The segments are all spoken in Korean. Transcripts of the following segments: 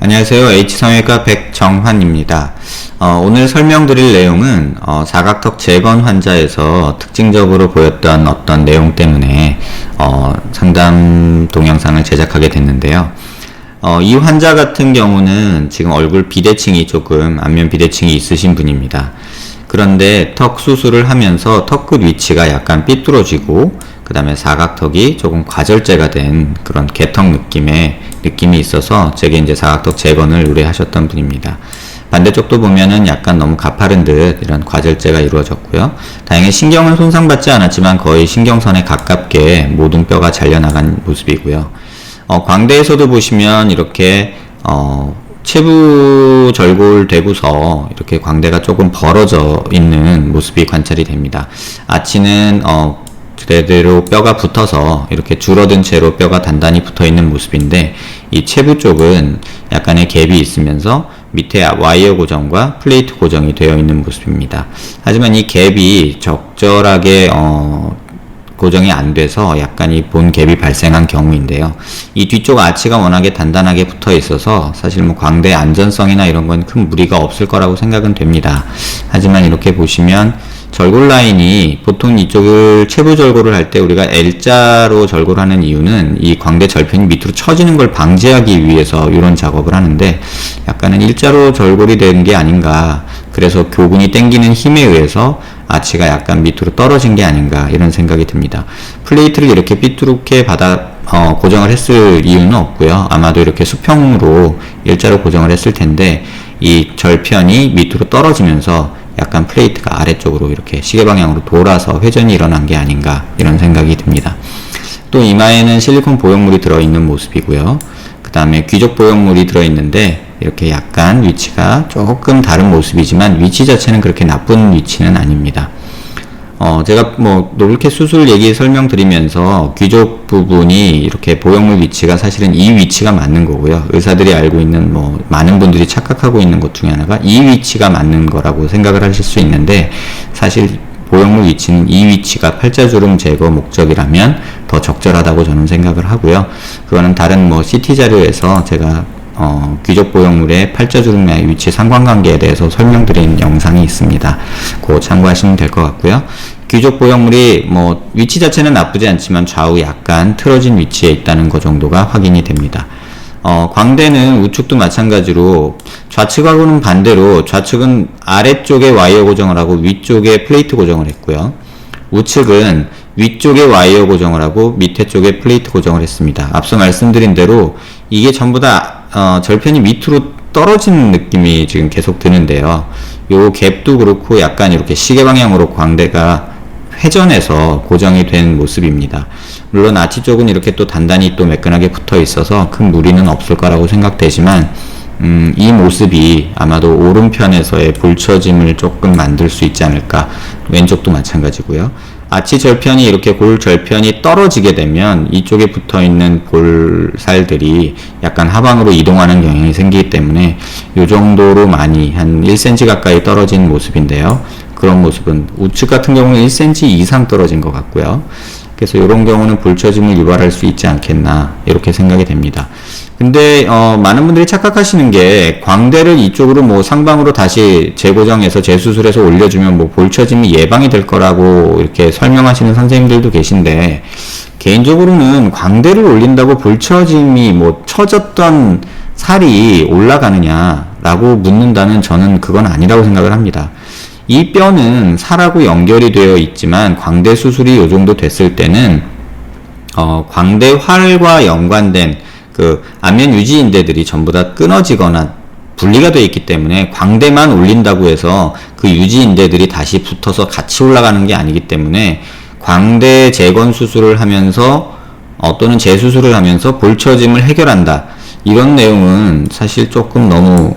안녕하세요. H성형외과 백정환입니다. 오늘 설명드릴 내용은 사각턱 재건 환자에서 특징적으로 보였던 어떤 내용 때문에 상담 동영상을 제작하게 됐는데요. 이 환자 같은 경우는 지금 얼굴 비대칭이 조금 안면 비대칭이 있으신 분입니다. 그런데 턱 수술을 하면서 턱끝 위치가 약간 삐뚤어지고 그 다음에 사각턱이 조금 과절제가 된 그런 개턱 느낌이 있어서 제게 이제 사각턱 재건을 의뢰하셨던 분입니다. 반대쪽도 보면은 약간 너무 가파른 듯 이런 과절제가 이루어졌고요. 다행히 신경은 손상받지 않았지만 거의 신경선에 가깝게 모든 뼈가 잘려나간 모습이고요. 광대에서도 보시면 이렇게 체부 절골 되고서 이렇게 광대가 조금 벌어져 있는 모습이 관찰이 됩니다. 아치는 제대로 뼈가 붙어서 이렇게 줄어든 채로 뼈가 단단히 붙어 있는 모습인데, 이 체부 쪽은 약간의 갭이 있으면서 밑에 와이어 고정과 플레이트 고정이 되어 있는 모습입니다. 하지만 이 갭이 적절하게 고정이 안 돼서 약간 이 본 갭이 발생한 경우인데요. 이 뒤쪽 아치가 워낙에 단단하게 붙어 있어서 사실 뭐 광대 안전성이나 이런 건 큰 무리가 없을 거라고 생각은 됩니다. 하지만 이렇게 보시면 절골 라인이 보통 이쪽을 체부 절골을 할 때 우리가 L자로 절골하는 이유는 이 광대 절편이 밑으로 처지는 걸 방지하기 위해서 이런 작업을 하는데, 약간은 일자로 절골이 된 게 아닌가, 그래서 교근이 당기는 힘에 의해서 아치가 약간 밑으로 떨어진 게 아닌가 이런 생각이 듭니다. 플레이트를 이렇게 삐뚤게 고정을 했을 이유는 없고요. 아마도 이렇게 수평으로 일자로 고정을 했을 텐데 이 절편이 밑으로 떨어지면서 약간 플레이트가 아래쪽으로 이렇게 시계 방향으로 돌아서 회전이 일어난 게 아닌가 이런 생각이 듭니다. 또 이마에는 실리콘 보형물이 들어있는 모습이고요. 그 다음에 귀족 보형물이 들어있는데 이렇게 약간 위치가 조금 다른 모습이지만 위치 자체는 그렇게 나쁜 위치는 아닙니다. 제가 뭐 노블캣 수술 얘기 설명드리면서 귀족 부분이 이렇게 보형물 위치가 사실은 이 위치가 맞는 거고요. 의사들이 알고 있는 뭐 많은 분들이 착각하고 있는 것 중에 하나가 이 위치가 맞는 거라고 생각을 하실 수 있는데, 사실 보형물 위치는 이 위치가 팔자주름 제거 목적이라면 더 적절하다고 저는 생각을 하고요. 그거는 다른 뭐 CT 자료에서 제가 귀족 보형물의 팔자주름의 위치 상관관계에 대해서 설명드린 영상이 있습니다. 그거 참고하시면 될 것 같고요. 귀족 보형물이 뭐 위치 자체는 나쁘지 않지만 좌우 약간 틀어진 위치에 있다는 것 정도가 확인이 됩니다. 광대는 우측도 마찬가지로 좌측하고는 반대로 좌측은 아래쪽에 와이어 고정을 하고 위쪽에 플레이트 고정을 했고요. 우측은 위쪽에 와이어 고정을 하고 밑에 쪽에 플레이트 고정을 했습니다. 앞서 말씀드린 대로 이게 전부 다 절편이 밑으로 떨어지는 느낌이 지금 계속 드는데요. 요 갭도 그렇고 약간 이렇게 시계 방향으로 광대가 회전해서 고정이 된 모습입니다. 물론 아치 쪽은 이렇게 또 단단히 또 매끈하게 붙어 있어서 큰 무리는 없을 거라고 생각되지만 이 모습이 아마도 오른편에서의 볼처짐을 조금 만들 수 있지 않을까. 왼쪽도 마찬가지고요. 아치 절편이 이렇게 골 절편이 떨어지게 되면 이쪽에 붙어 있는 볼살들이 약간 하방으로 이동하는 경향이 생기기 때문에 이 정도로 많이 한 1cm 가까이 떨어진 모습인데요. 그런 모습은 우측 같은 경우는 1cm 이상 떨어진 것 같고요. 그래서 이런 경우는 볼처짐을 유발할 수 있지 않겠나 이렇게 생각이 됩니다. 근데 많은 분들이 착각하시는 게 광대를 이쪽으로 뭐 상방으로 다시 재고정해서 재수술해서 올려주면 뭐 볼처짐이 예방이 될 거라고 이렇게 설명하시는 선생님들도 계신데, 개인적으로는 광대를 올린다고 볼처짐이 뭐 처졌던 살이 올라가느냐라고 묻는다면 저는 그건 아니라고 생각을 합니다. 이 뼈는 살하고 연결이 되어 있지만 광대 수술이 요 정도 됐을 때는 광대활과 연관된 그 안면 유지인대들이 전부 다 끊어지거나 분리가 되어 있기 때문에 광대만 올린다고 해서 그 유지인대들이 다시 붙어서 같이 올라가는 게 아니기 때문에 광대 재건 수술을 하면서 또는 재수술을 하면서 볼처짐을 해결한다, 이런 내용은 사실 조금 너무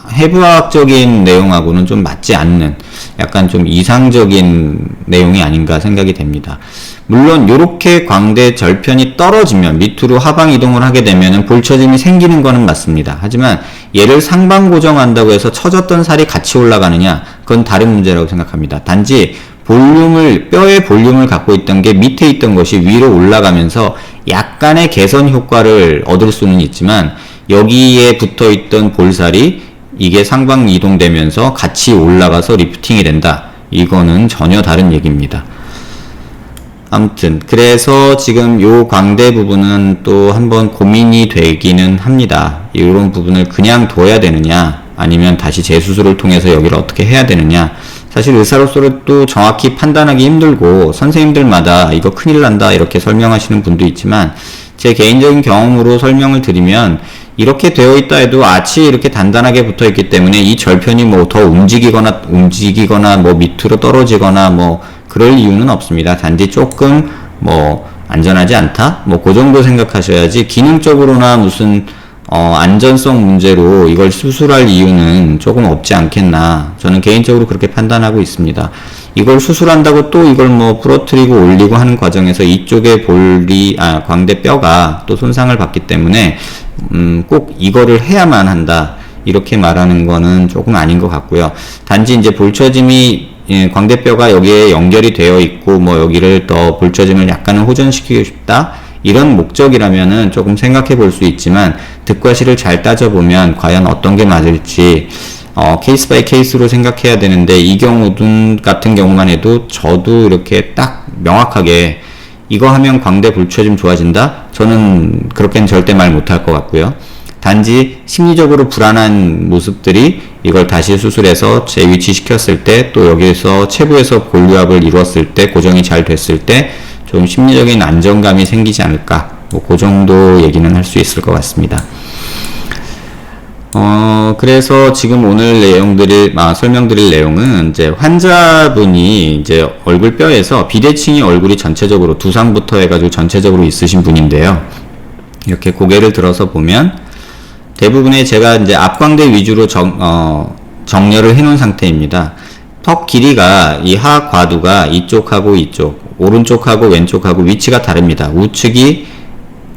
해부학적인 내용하고는 좀 맞지 않는 약간 좀 이상적인 내용이 아닌가 생각이 됩니다. 물론 이렇게 광대 절편이 떨어지면 밑으로 하방 이동을 하게 되면 볼처짐이 생기는 거는 맞습니다. 하지만 얘를 상방 고정한다고 해서 처졌던 살이 같이 올라가느냐, 그건 다른 문제라고 생각합니다. 단지 뼈의 볼륨을 갖고 있던 게 밑에 있던 것이 위로 올라가면서 약간의 개선 효과를 얻을 수는 있지만, 여기에 붙어 있던 볼살이 이게 상방 이동되면서 같이 올라가서 리프팅이 된다, 이거는 전혀 다른 얘기입니다. 아무튼 그래서 지금 요 광대 부분은 또 한번 고민이 되기는 합니다. 이런 부분을 그냥 둬야 되느냐, 아니면 다시 재수술을 통해서 여기를 어떻게 해야 되느냐. 사실 의사로서는 또 정확히 판단하기 힘들고, 선생님들마다 이거 큰일 난다 이렇게 설명하시는 분도 있지만, 제 개인적인 경험으로 설명을 드리면, 이렇게 되어 있다 해도 아치 이렇게 단단하게 붙어 있기 때문에 이 절편이 뭐 더 움직이거나 뭐 밑으로 떨어지거나 뭐 그럴 이유는 없습니다. 단지 조금 뭐 안전하지 않다? 뭐 그 정도 생각하셔야지, 기능적으로나 무슨 안전성 문제로 이걸 수술할 이유는 조금 없지 않겠나, 저는 개인적으로 그렇게 판단하고 있습니다. 이걸 수술한다고 또 이걸 뭐 부러뜨리고 올리고 하는 과정에서 이쪽의 광대뼈가 또 손상을 받기 때문에 꼭 이거를 해야만 한다, 이렇게 말하는 거는 조금 아닌 것 같고요. 단지 이제 볼처짐이, 광대뼈가 여기에 연결이 되어 있고 뭐 여기를 더 볼처짐을 약간은 호전시키고 싶다, 이런 목적이라면은 조금 생각해 볼 수 있지만, 득과 실을 잘 따져보면 과연 어떤 게 맞을지 케이스 바이 케이스로 생각해야 되는데, 이 같은 경우만 해도 저도 이렇게 딱 명확하게 이거 하면 광대 볼처짐 좋아진다? 저는 그렇게는 절대 말 못할 것 같고요. 단지 심리적으로 불안한 모습들이 이걸 다시 수술해서 재위치시켰을 때, 또 여기에서 체부에서 볼유압을 이루었을 때, 고정이 잘 됐을 때 좀 심리적인 안정감이 생기지 않을까, 뭐 그 정도 얘기는 할 수 있을 것 같습니다. 그래서 지금 오늘 설명드릴 내용은, 이제 환자분이 이제 얼굴뼈에서 비대칭이 얼굴이 전체적으로 두상부터 해가지고 전체적으로 있으신 분인데요. 이렇게 고개를 들어서 보면 대부분의, 제가 이제 앞광대 위주로 정렬을 해 놓은 상태입니다. 턱 길이가, 이 하과두가 이쪽하고 이쪽, 오른쪽하고 왼쪽하고 위치가 다릅니다. 우측이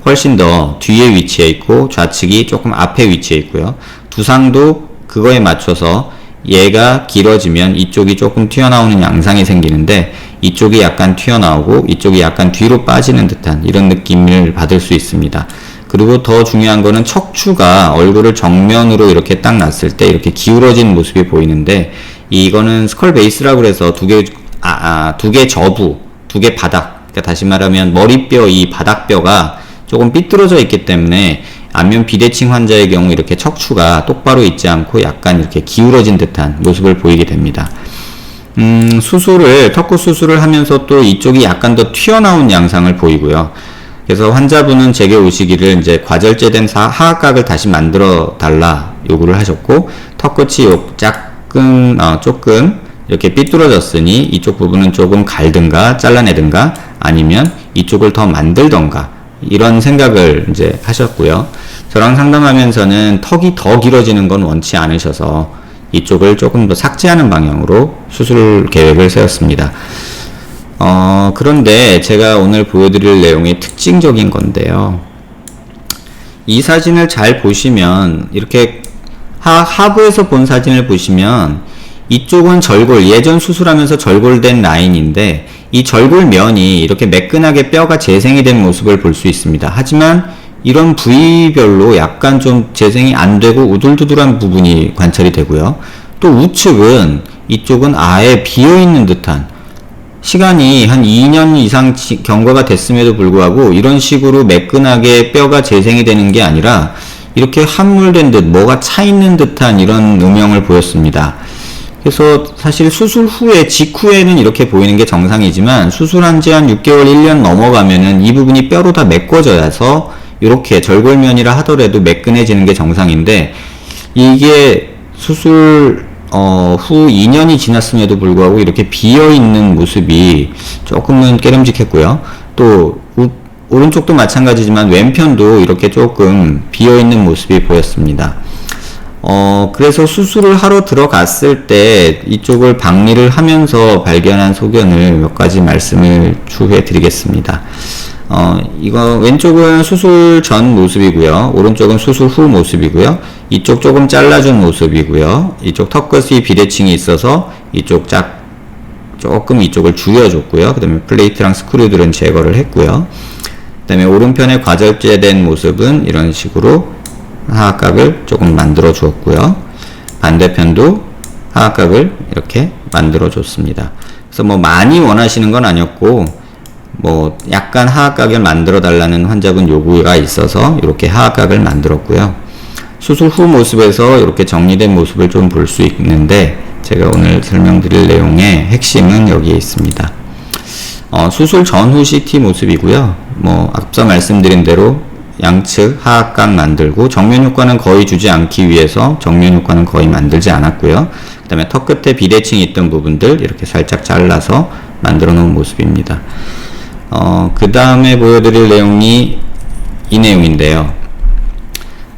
훨씬 더 뒤에 위치해 있고 좌측이 조금 앞에 위치해 있고요. 두상도 그거에 맞춰서 얘가 길어지면 이쪽이 조금 튀어나오는 양상이 생기는데, 이쪽이 약간 튀어나오고 이쪽이 약간 뒤로 빠지는 듯한 이런 느낌을 받을 수 있습니다. 그리고 더 중요한 거는 척추가 얼굴을 정면으로 이렇게 딱 놨을 때 이렇게 기울어진 모습이 보이는데, 이거는 스컬 베이스라고 해서 두 개 저부, 두 개 바닥, 그러니까 다시 말하면 머리뼈, 이 바닥뼈가 조금 삐뚤어져 있기 때문에 안면 비대칭 환자의 경우 이렇게 척추가 똑바로 있지 않고 약간 이렇게 기울어진 듯한 모습을 보이게 됩니다. 턱구 수술을 하면서 또 이쪽이 약간 더 튀어나온 양상을 보이고요. 그래서 환자분은 제게 오시기를 이제 과절제된 하악각을 다시 만들어 달라 요구를 하셨고, 턱끝이 조금 이렇게 삐뚤어졌으니 이쪽 부분은 조금 갈든가 잘라내든가 아니면 이쪽을 더 만들던가, 이런 생각을 이제 하셨고요. 저랑 상담하면서는 턱이 더 길어지는 건 원치 않으셔서 이쪽을 조금 더 삭제하는 방향으로 수술 계획을 세웠습니다. 그런데 제가 오늘 보여드릴 내용이 특징적인 건데요. 이 사진을 잘 보시면, 이렇게 하부에서 본 사진을 보시면 이쪽은 절골, 예전 수술하면서 절골된 라인인데, 이 절골면이 이렇게 매끈하게 뼈가 재생이 된 모습을 볼 수 있습니다. 하지만 이런 부위별로 약간 좀 재생이 안 되고 우둘두둘한 부분이 관찰이 되고요. 또 우측은, 이쪽은 아예 비어있는 듯한, 시간이 한 2년 이상 경과가 됐음에도 불구하고 이런 식으로 매끈하게 뼈가 재생이 되는 게 아니라 이렇게 함몰된 듯, 뭐가 차 있는 듯한 이런 음영을 보였습니다. 그래서 사실 수술 후에, 직후에는 이렇게 보이는 게 정상이지만, 수술한 지 한 6개월, 1년 넘어가면은 이 부분이 뼈로 다 메꿔져서 이렇게 절골면이라 하더라도 매끈해지는 게 정상인데, 이게 수술 후 2년이 지났음에도 불구하고 이렇게 비어있는 모습이 조금은 깨름직했고요. 또 오른쪽도 마찬가지지만 왼편도 이렇게 조금 비어있는 모습이 보였습니다. 그래서 수술을 하러 들어갔을 때 이쪽을 박리를 하면서 발견한 소견을 몇 가지 말씀을 추후에 드리겠습니다. 이거 왼쪽은 수술 전 모습이고요. 오른쪽은 수술 후 모습이고요. 이쪽 조금 잘라준 모습이고요. 이쪽 턱끝이 비대칭이 있어서 이쪽 조금 이쪽을 줄여줬고요. 그 다음에 플레이트랑 스크류들은 제거를 했고요. 그 다음에 오른편에 과절제된 모습은 이런 식으로 하악각을 조금 만들어 주었고요. 반대편도 하악각을 이렇게 만들어 줬습니다. 그래서 뭐 많이 원하시는 건 아니었고, 뭐 약간 하악각을 만들어 달라는 환자분 요구가 있어서 이렇게 하악각을 만들었고요. 수술 후 모습에서 이렇게 정리된 모습을 좀 볼 수 있는데, 제가 오늘 설명드릴 내용의 핵심은 여기에 있습니다. 수술 전후 CT 모습이고요. 뭐 앞서 말씀드린 대로 양측 하악각 만들고, 정면 효과는 거의 주지 않기 위해서 정면 효과는 거의 만들지 않았고요. 그 다음에 턱 끝에 비대칭이 있던 부분들 이렇게 살짝 잘라서 만들어 놓은 모습입니다. 그 다음에 보여드릴 내용이 이 내용인데요.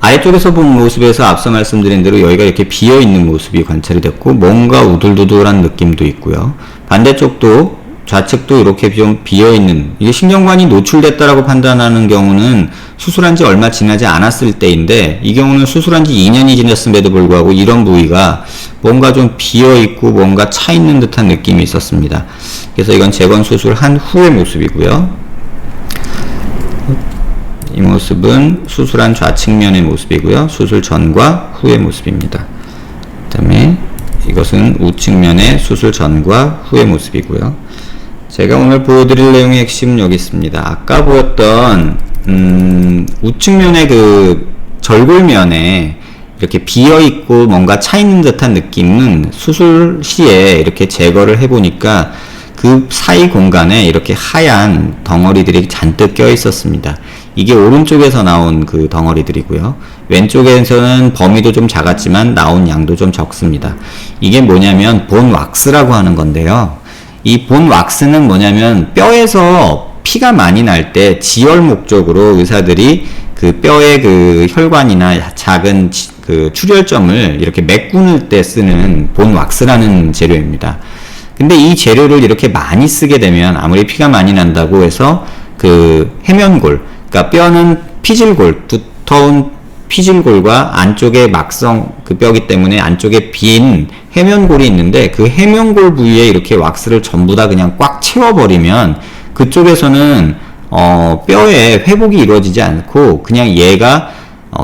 아래쪽에서 본 모습에서 앞서 말씀드린 대로 여기가 이렇게 비어있는 모습이 관찰이 됐고, 뭔가 우둘두둘한 느낌도 있고요. 반대쪽도 좌측도 이렇게 좀 비어있는, 이게 신경관이 노출됐다라고 판단하는 경우는 수술한 지 얼마 지나지 않았을 때인데, 이 경우는 수술한 지 2년이 지났음에도 불구하고 이런 부위가 뭔가 좀 비어있고 뭔가 차있는 듯한 느낌이 있었습니다. 그래서 이건 재건 수술한 후의 모습이고요. 이 모습은 수술한 좌측면의 모습이고요. 수술 전과 후의 모습입니다. 그 다음에 이것은 우측면의 수술 전과 후의 모습이고요. 제가 오늘 보여드릴 내용의 핵심은 여기 있습니다. 아까 보였던 우측면의 그 절골면에 이렇게 비어있고 뭔가 차있는 듯한 느낌은 수술 시에 이렇게 제거를 해보니까 그 사이 공간에 이렇게 하얀 덩어리들이 잔뜩 껴 있었습니다. 이게 오른쪽에서 나온 그 덩어리들이고요. 왼쪽에서는 범위도 좀 작았지만 나온 양도 좀 적습니다. 이게 뭐냐면 본 왁스라고 하는 건데요. 이 본 왁스는 뭐냐면 뼈에서 피가 많이 날 때 지혈 목적으로 의사들이 그 뼈의 그 혈관이나 작은 그 출혈점을 이렇게 메꾸는 때 쓰는 본 왁스라는 재료입니다. 근데 이 재료를 이렇게 많이 쓰게 되면 아무리 피가 많이 난다고 해서 그 해면골, 그러니까 뼈는 피질골, 두터운 피질골과 안쪽에 막성 그 뼈기 때문에 안쪽에 빈 해면골이 있는데, 그 해면골 부위에 이렇게 왁스를 전부 다 그냥 꽉 채워버리면 그쪽에서는 뼈의 회복이 이루어지지 않고 그냥 얘가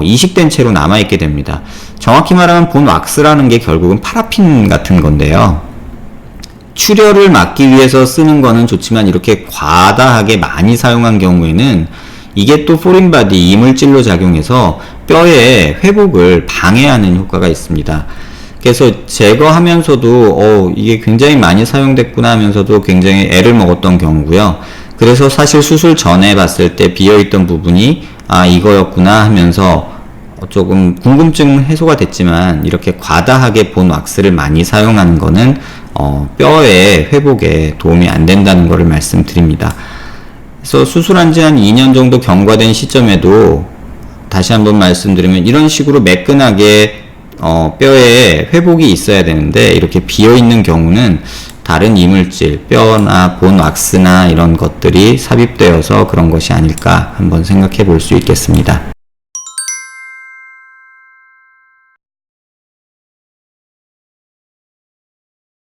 이식된 채로 남아있게 됩니다. 정확히 말하면 본 왁스라는 게 결국은 파라핀 같은 건데요. 출혈을 막기 위해서 쓰는 거는 좋지만 이렇게 과다하게 많이 사용한 경우에는 이게 또 포린바디 이물질로 작용해서 뼈의 회복을 방해하는 효과가 있습니다. 그래서 제거하면서도 이게 굉장히 많이 사용됐구나 하면서도 굉장히 애를 먹었던 경우고요. 그래서 사실 수술 전에 봤을 때 비어있던 부분이 이거였구나 하면서 조금 궁금증 해소가 됐지만, 이렇게 과다하게 본 왁스를 많이 사용하는 거는 뼈의 회복에 도움이 안 된다는 것을 말씀드립니다. 그래서 수술한 지 한 2년 정도 경과된 시점에도 다시 한번 말씀드리면 이런 식으로 매끈하게 뼈에 회복이 있어야 되는데, 이렇게 비어있는 경우는 다른 이물질, 뼈나 본 왁스나 이런 것들이 삽입되어서 그런 것이 아닐까 한번 생각해 볼 수 있겠습니다.